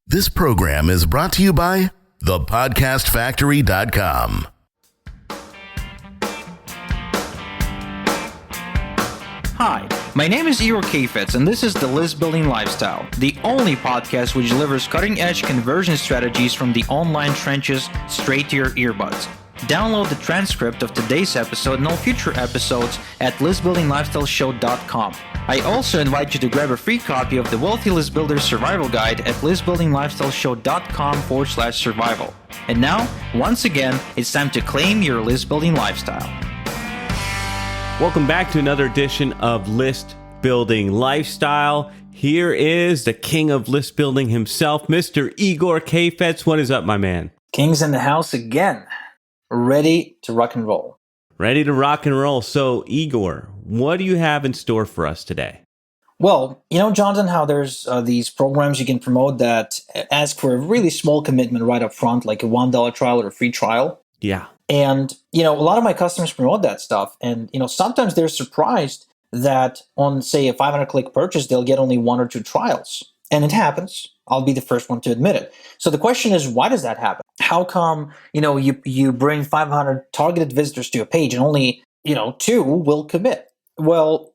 This program is brought to you by thepodcastfactory.com. Hi, my name is Igor Kheifets, and this is the List Building Lifestyle, the only podcast which delivers cutting-edge conversion strategies from the online trenches straight to your earbuds. Download the transcript of today's episode and all future episodes at listbuildinglifestyleshow.com. I also invite you to grab a free copy of the Wealthy List Builder Survival Guide at listbuildinglifestyleshow.com/survival. And now, once again, it's time to claim your list building lifestyle. Welcome back to another edition of List Building Lifestyle. Here is the king of list building himself, Mr. Igor Kheifets. What is up, my man? King's in the house again. Ready to rock and roll. Ready to rock and roll. So, Igor, what do you have in store for us today? Well, you know, Jonathan, how there's these programs you can promote that ask for a really small commitment right up front, like a $1 trial or a free trial. Yeah. And, you know, a lot of my customers promote that stuff. And, you know, sometimes they're surprised that on, say, a 500-click purchase, they'll get only 1 or 2 trials. And it happens. I'll be the first one to admit it. So the question is, why does that happen? How come, you know, you bring 500 targeted visitors to a page and only, 2 will commit? Well,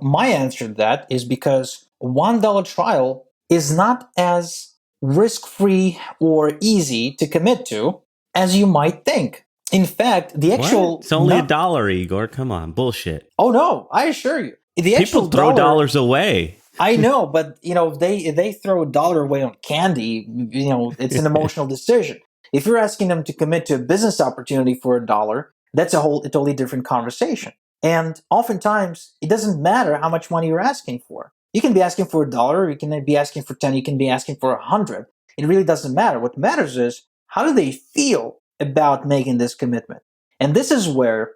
my answer to that is because $1 trial is not as risk-free or easy to commit to as you might think. In fact, the actual... What? It's only $1, Igor. Come on. Bullshit. Oh, no. I assure you. The actual People throw dollars away. I know, but, if they throw $1 away on candy, it's an emotional decision. If you're asking them to commit to a business opportunity for $1, that's a totally different conversation. And oftentimes, it doesn't matter how much money you're asking for. You can be asking for $1, you can be asking for 10, you can be asking for 100. It really doesn't matter. What matters is, how do they feel about making this commitment? And this is where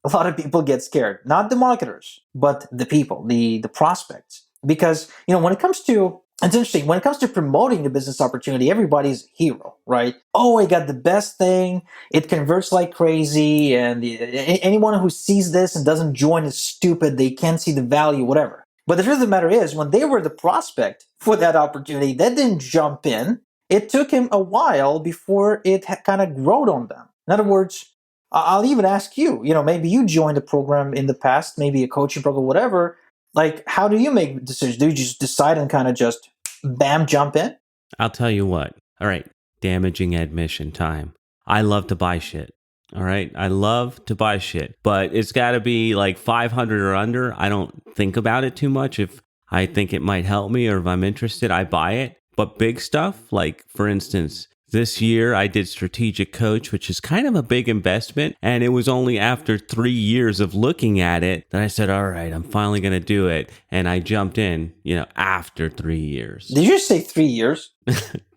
a lot of people get scared. Not the marketers, but the people, the prospects. Because, when it comes to, it's interesting, when it comes to promoting the business opportunity, everybody's a hero, right? Oh, I got the best thing. It converts like crazy. And anyone who sees this and doesn't join is stupid. They can't see the value, whatever. But the truth of the matter is, when they were the prospect for that opportunity, they didn't jump in. It took him a while before it kind of growed on them. In other words, I'll even ask you, maybe you joined a program in the past, maybe a coaching program, whatever. Like, how do you make decisions? Do you just decide and kind of just, bam, jump in? I'll tell you what. All right. Damaging admission time. I love to buy shit. All right. I love to buy shit. But it's got to be like 500 or under. I don't think about it too much. If I think it might help me or if I'm interested, I buy it. But big stuff, like, for instance, this year I did Strategic Coach, which is kind of a big investment. And it was only after 3 years of looking at it that I said, all right, I'm finally going to do it. And I jumped in, after 3 years. Did you say 3 years?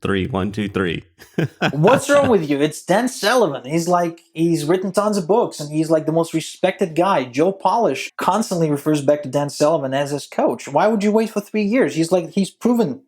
3, 1, 2, 3. What's wrong with you? It's Dan Sullivan. He's written tons of books and he's like the most respected guy. Joe Polish constantly refers back to Dan Sullivan as his coach. Why would you wait for 3 years? He's proven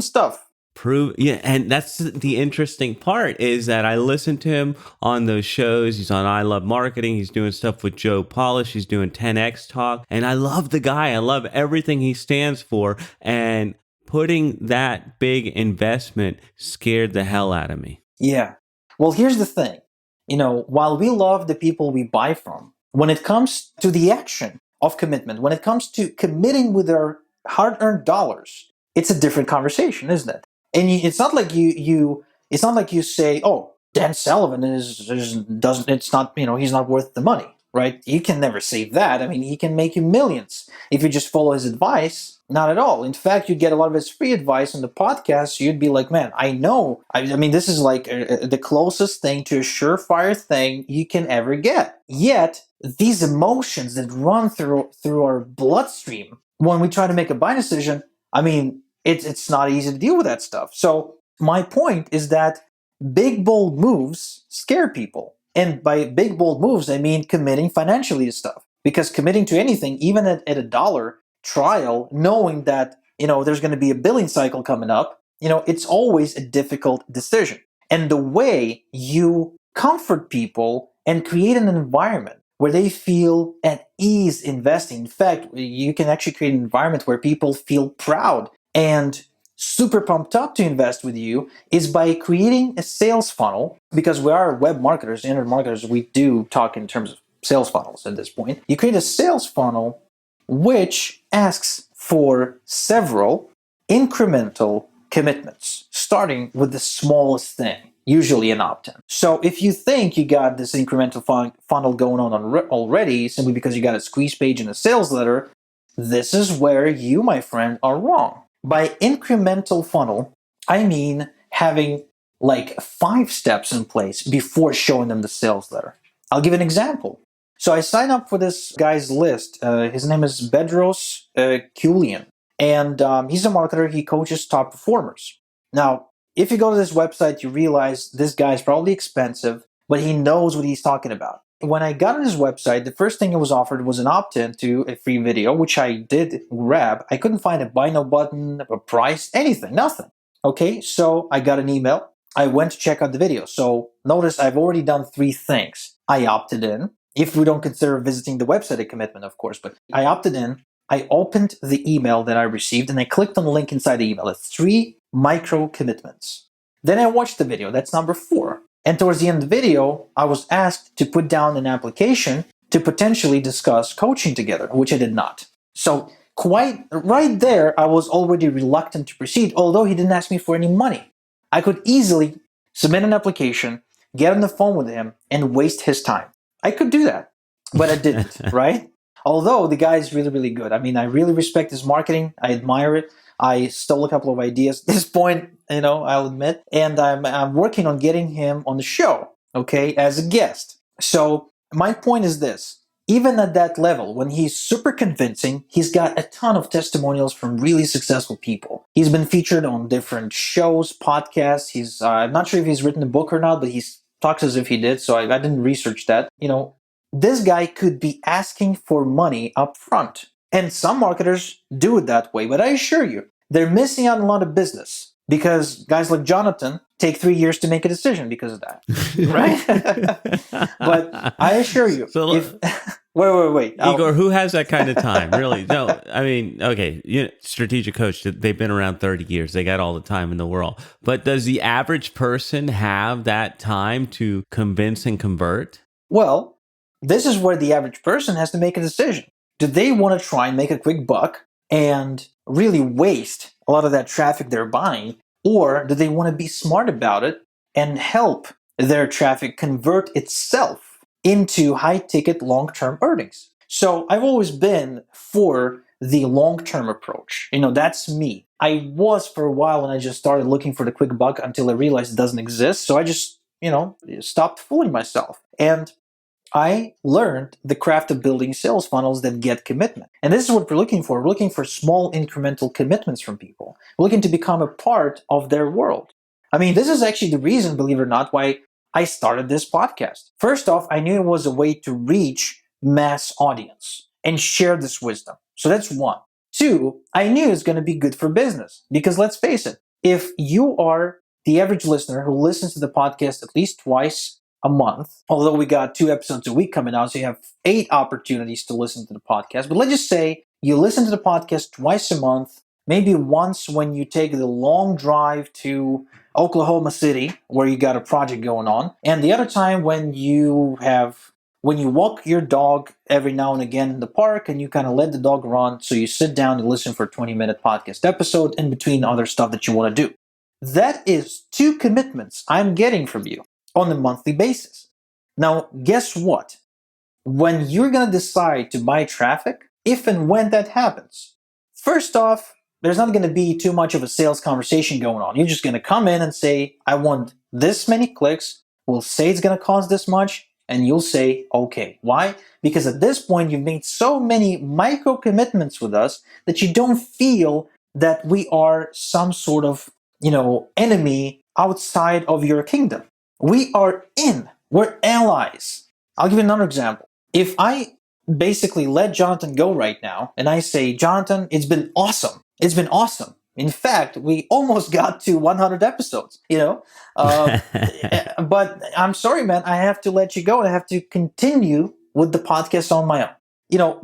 stuff. Yeah, and that's the interesting part is that I listen to him on those shows. He's on I Love Marketing. He's doing stuff with Joe Polish. He's doing 10X Talk. And I love the guy. I love everything he stands for. And putting that big investment scared the hell out of me. Yeah. Well, here's the thing. While we love the people we buy from, when it comes to the action of commitment, when it comes to committing with our hard-earned dollars, it's a different conversation, isn't it? And it's not like you say, oh, Dan Sullivan he's not worth the money, right? You can never save that. I mean, he can make you millions if you just follow his advice. Not at all. In fact, you'd get a lot of his free advice on the podcast. So you'd be like, man, I know. I mean, this is like the closest thing to a surefire thing you can ever get. Yet, these emotions that run through our bloodstream when we try to make a buy decision, I mean, it's not easy to deal with that stuff. So my point is that big, bold moves scare people. And by big, bold moves, I mean committing financially to stuff. Because committing to anything, even at $1 trial, knowing that, there's going to be a billing cycle coming up, it's always a difficult decision. And the way you comfort people and create an environment where they feel at ease investing. In fact, you can actually create an environment where people feel proud and super pumped up to invest with you is by creating a sales funnel, because we are web marketers, internet marketers, we do talk in terms of sales funnels at this point. You create a sales funnel which asks for several incremental commitments, starting with the smallest thing, usually an opt-in. So if you think you got this incremental funnel going on already, simply because you got a squeeze page and a sales letter, this is where you, my friend, are wrong. By incremental funnel, I mean having like 5 steps in place before showing them the sales letter. I'll give an example. So I signed up for this guy's list. His name is Bedros Keuilian. And he's a marketer. He coaches top performers. Now, if you go to this website, you realize this guy is probably expensive, but he knows what he's talking about. When I got on his website, the first thing I was offered was an opt-in to a free video, which I did grab. I couldn't find a buy now button, a price, anything, nothing. Okay, so I got an email. I went to check out the video. So notice I've already done 3 things. I opted in, if we don't consider visiting the website a commitment, of course, but I opted in. I opened the email that I received and I clicked on the link inside the email. It's 3 micro commitments. Then I watched the video. That's number 4. And towards the end of the video, I was asked to put down an application to potentially discuss coaching together, which I did not. So quite right there, I was already reluctant to proceed, although he didn't ask me for any money. I could easily submit an application, get on the phone with him, and waste his time. I could do that, but I didn't, right? Although the guy is really, really good. I mean, I really respect his marketing. I admire it. I stole a couple of ideas at this point, I'll admit. And I'm working on getting him on the show, okay, as a guest. So my point is this. Even at that level, when he's super convincing, he's got a ton of testimonials from really successful people. He's been featured on different shows, podcasts. I'm not sure if he's written a book or not, but he talks as if he did, so I didn't research that. This guy could be asking for money up front. And some marketers do it that way, but I assure you, they're missing out on a lot of business because guys like Jonathan take 3 years to make a decision because of that, right? But I assure you, wait. Igor, who has that kind of time? Really? No, I mean, okay, strategic coach, they've been around 30 years. They got all the time in the world. But does the average person have that time to convince and convert? Well, this is where the average person has to make a decision. Do they want to try and make a quick buck and really waste a lot of that traffic they're buying? Or do they want to be smart about it and help their traffic convert itself into high-ticket long-term earnings? So I've always been for the long-term approach. That's me. I was for a while when I just started looking for the quick buck until I realized it doesn't exist. So I just, stopped fooling myself. And I learned the craft of building sales funnels that get commitment. And this is what we're looking for. We're looking for small incremental commitments from people. We're looking to become a part of their world. I mean, this is actually the reason, believe it or not, why I started this podcast. First off, I knew it was a way to reach mass audience and share this wisdom. So that's 1. 2, I knew it's going to be good for business because let's face it, if you are the average listener who listens to the podcast at least twice a month, although we got 2 episodes a week coming out, so you have 8 opportunities to listen to the podcast. But let's just say you listen to the podcast twice a month, maybe once when you take the long drive to Oklahoma City, where you got a project going on, and the other time when you walk your dog every now and again in the park and you kind of let the dog run, so you sit down and listen for a 20-minute podcast episode in between other stuff that you want to do. That is 2 commitments I'm getting from you on a monthly basis. Now, guess what? When you're going to decide to buy traffic, if and when that happens, first off, there's not going to be too much of a sales conversation going on. You're just going to come in and say, I want this many clicks. We'll say it's going to cost this much, and you'll say, okay. Why? Because at this point, you've made so many micro commitments with us that you don't feel that we are some sort of, enemy outside of your kingdom. We are in. We're allies. I'll give you another example. If I basically let Jonathan go right now and I say, Jonathan, it's been awesome. It's been awesome. In fact, we almost got to 100 episodes, but I'm sorry, man. I have to let you go. I have to continue with the podcast on my own.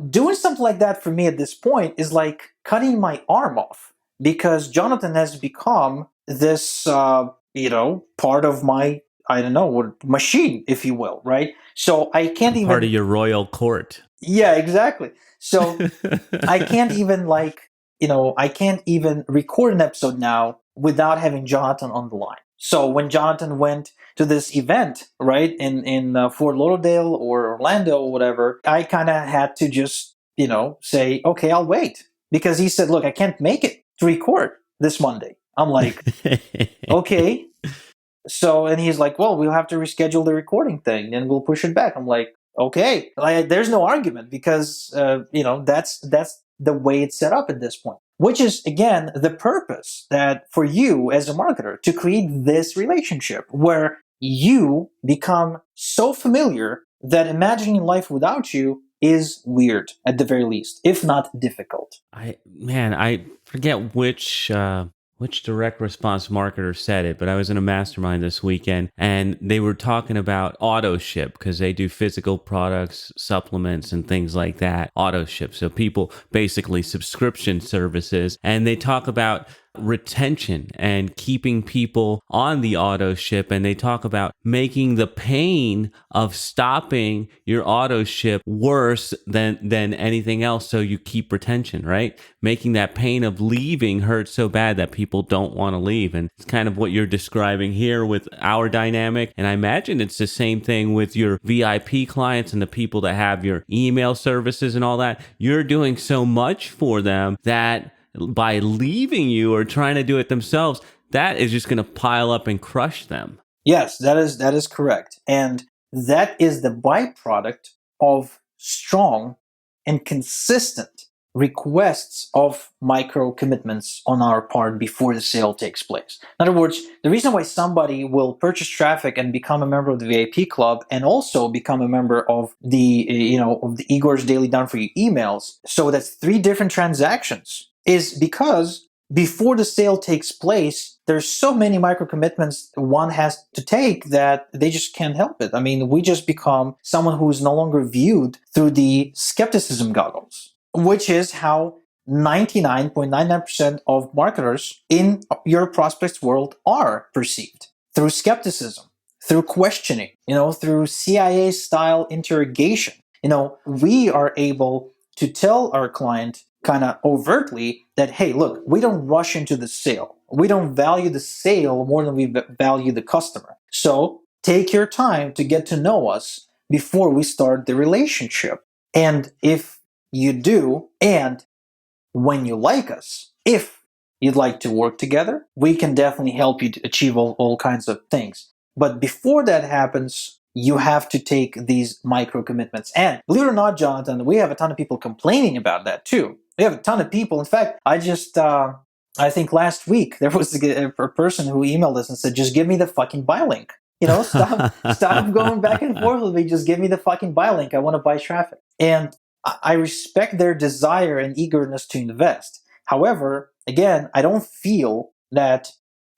Doing something like that for me at this point is like cutting my arm off, because Jonathan has become this, part of my, I don't know, what machine, if you will, right? So I can't even part of your royal court. Yeah, exactly. So I can't even I can't even record an episode now without having Jonathan on the line. So when Jonathan went to this event, right, in Fort Lauderdale or Orlando or whatever, I kind of had to just, say, okay, I'll wait. Because he said, look, I can't make it to record this Monday. I'm like, okay. So, and he's like, well, we'll have to reschedule the recording thing and we'll push it back. I'm like, okay. There's no argument, because, that's the way it's set up at this point. Which is, again, the purpose that for you as a marketer to create this relationship where you become so familiar that imagining life without you is weird, at the very least, if not difficult. I forget which direct response marketer said it, but I was in a mastermind this weekend and they were talking about auto ship, because they do physical products, supplements, and things like that. Auto ship. So people, basically subscription services, and they talk about retention and keeping people on the auto ship, and they talk about making the pain of stopping your auto ship worse than anything else, so you keep retention, right? Making that pain of leaving hurt so bad that people don't want to leave. And it's kind of what you're describing here with our dynamic, and I imagine it's the same thing with your VIP clients and the people that have your email services and all that. You're doing so much for them that by leaving you or trying to do it themselves, that is just going to pile up and crush them. Yes, that is correct. And that is the byproduct of strong and consistent requests of micro commitments on our part before the sale takes place. In other words, the reason why somebody will purchase traffic and become a member of the VIP club and also become a member of the of the Igor's Daily Done For You emails, so that's 3 different transactions, is because before the sale takes place, there's so many micro commitments one has to take that they just can't help it. I mean, we just become someone who is no longer viewed through the skepticism goggles, which is how 99.99% of marketers in your prospects world are perceived, through skepticism, through questioning, through CIA style interrogation. We are able to tell our client kind of overtly that, hey, look, we don't rush into the sale. We don't value the sale more than we value the customer. So take your time to get to know us before we start the relationship. And if you do, and when you like us, if you'd like to work together, we can definitely help you to achieve all kinds of things. But before that happens, you have to take these micro commitments. And believe it or not, Jonathan, we have a ton of people complaining about that too. We have a ton of people. In fact, I think last week there was a person who emailed us and said, just give me the fucking buy link. Stop going back and forth with me. Just give me the fucking buy link. I want to buy traffic. And I respect their desire and eagerness to invest. However, again, I don't feel that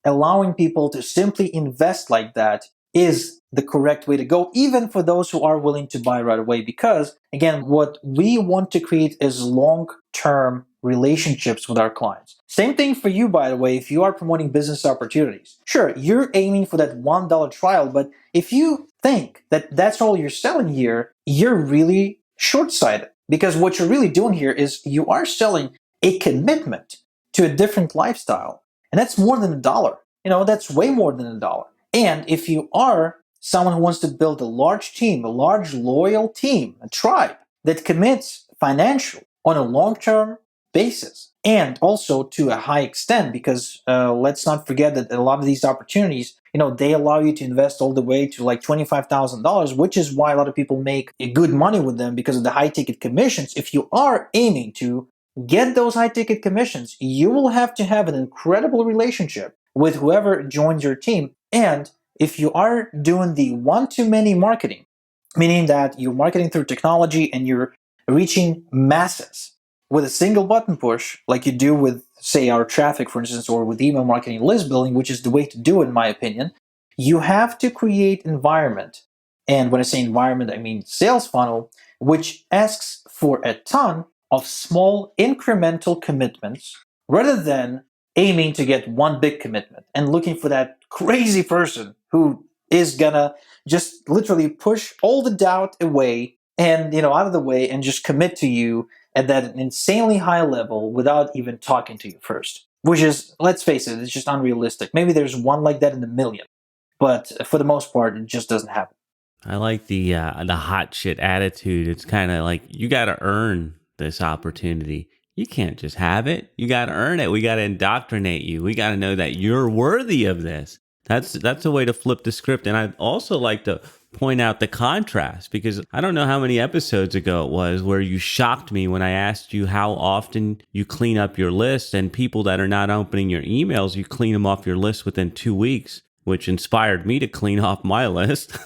allowing people to simply invest like that is the correct way to go, even for those who are willing to buy right away. Because, again, what we want to create is long-term relationships with our clients. Same thing for you, by the way, if you are promoting business opportunities. Sure, you're aiming for that $1 trial, but if you think that that's all you're selling here, you're really short-sighted. Because what you're really doing here is you are selling a commitment to a different lifestyle. And that's more than $1. That's way more than $1. And if you are someone who wants to build a large team, a large loyal team, a tribe that commits financially on a long-term basis, and also to a high extent, because let's not forget that a lot of these opportunities, they allow you to invest all the way to like $25,000, which is why a lot of people make good money with them because of the high ticket commissions. If you are aiming to get those high ticket commissions, you will have to have an incredible relationship with whoever joins your team. And if you are doing the one-to-many marketing, meaning that you're marketing through technology and you're reaching masses with a single button push, like you do with, say, our traffic, for instance, or with email marketing list building, which is the way to do it, in my opinion, you have to create environment And when I say environment, I mean sales funnel, which asks for a ton of small incremental commitments rather than aiming to get one big commitment and looking for that crazy person who is gonna just literally push all the doubt away and out of the way and just commit to you at that insanely high level without even talking to you first. Which is, let's face it, it's just unrealistic. Maybe there's one like that in a million, but for the most part, it just doesn't happen. I like the hot shit attitude. It's kind of like you got to earn this opportunity. You can't just have it. You got to earn it. We got to indoctrinate you. We got to know that you're worthy of this. That's a way to flip the script. And I'd also like to point out the contrast, because I don't know how many episodes ago it was where you shocked me when I asked you how often you clean up your list, and people that are not opening your emails, you clean them off your list within 2 weeks, which inspired me to clean off my list.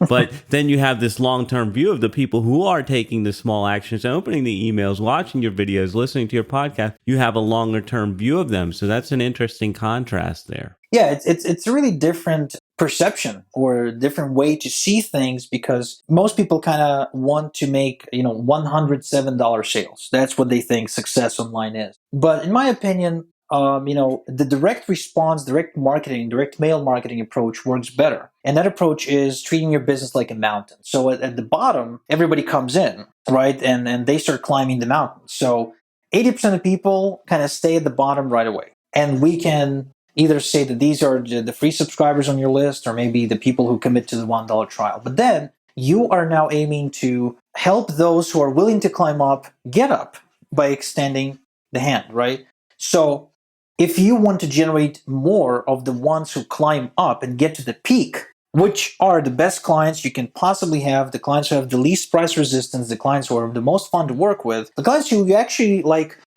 But then you have this long-term view of the people who are taking the small actions, opening the emails, watching your videos, listening to your podcast. You have a longer-term view of them. So that's an interesting contrast there. Yeah, it's a really different perception or a different way to see things, because most people kind of want to make, $107 sales. That's what they think success online is. But in my opinion, the direct response, direct marketing, direct mail marketing approach works better. And that approach is treating your business like a mountain. So at the bottom, everybody comes in, right? And they start climbing the mountain. So 80% of people kind of stay at the bottom right away. And we can either say that these are the free subscribers on your list, or maybe the people who commit to the $1 trial. But then you are now aiming to help those who are willing to climb up get up by extending the hand, right? So if you want to generate more of the ones who climb up and get to the peak, which are the best clients you can possibly have, the clients who have the least price resistance, the clients who are the most fun to work with, the clients who you actually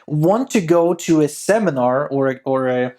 want to go to a seminar or a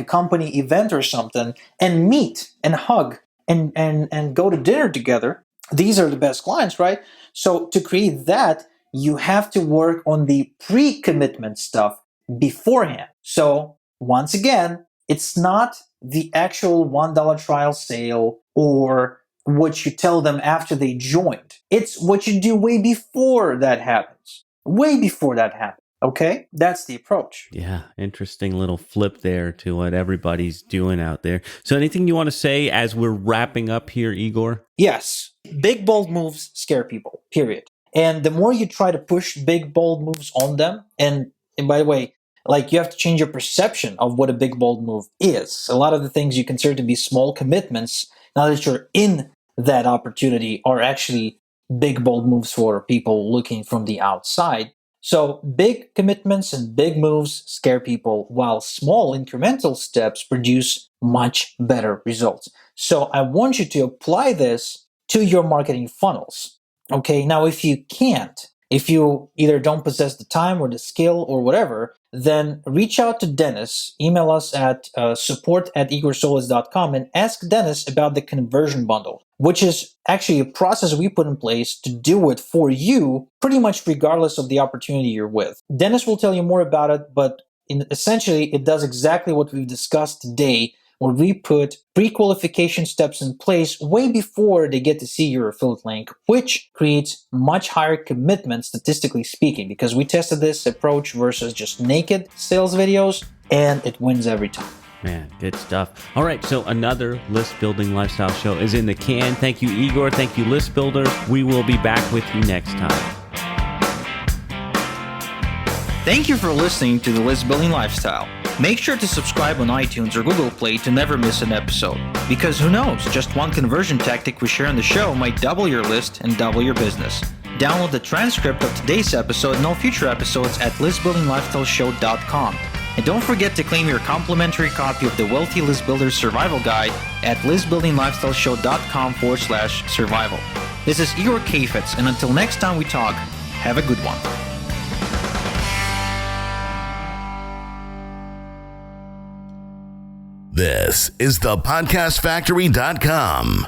company event or something and meet and hug and go to dinner together, these are the best clients, right? So to create that, you have to work on the pre-commitment stuff beforehand. So once again, it's not the actual $1 trial sale or what you tell them after they joined. It's what you do way before that happens. Way before that happens. Okay? That's the approach. Yeah, interesting little flip there to what everybody's doing out there. So anything you want to say as we're wrapping up here, Igor? Yes. Big, bold moves scare people, period. And the more you try to push big, bold moves on them, and by the way, you have to change your perception of what a big, bold move is. A lot of the things you consider to be small commitments, now that you're in that opportunity, are actually big, bold moves for people looking from the outside. So big commitments and big moves scare people, while small incremental steps produce much better results. So I want you to apply this to your marketing funnels. Okay, now if you can't, if you either don't possess the time or the skill or whatever, then reach out to Dennis. Email us at support@igorsolis.com and ask Dennis about the conversion bundle, which is actually a process we put in place to do it for you, pretty much regardless of the opportunity you're with. Dennis will tell you more about it, but essentially it does exactly what we've discussed today, where we put pre-qualification steps in place way before they get to see your affiliate link, which creates much higher commitment, statistically speaking, because we tested this approach versus just naked sales videos, and it wins every time. Man, good stuff. All right, so another List Building Lifestyle show is in the can. Thank you, Igor. Thank you, List Builders. We will be back with you next time. Thank you for listening to the List Building Lifestyle. Make sure to subscribe on iTunes or Google Play to never miss an episode. Because who knows, just one conversion tactic we share on the show might double your list and double your business. Download the transcript of today's episode and all future episodes at listbuildinglifestyleshow.com. And don't forget to claim your complimentary copy of the Wealthy List Builder Survival Guide at listbuildinglifestyleshow.com/survival. This is Igor Kheifets, and until next time we talk, have a good one. This is the podcastfactory.com.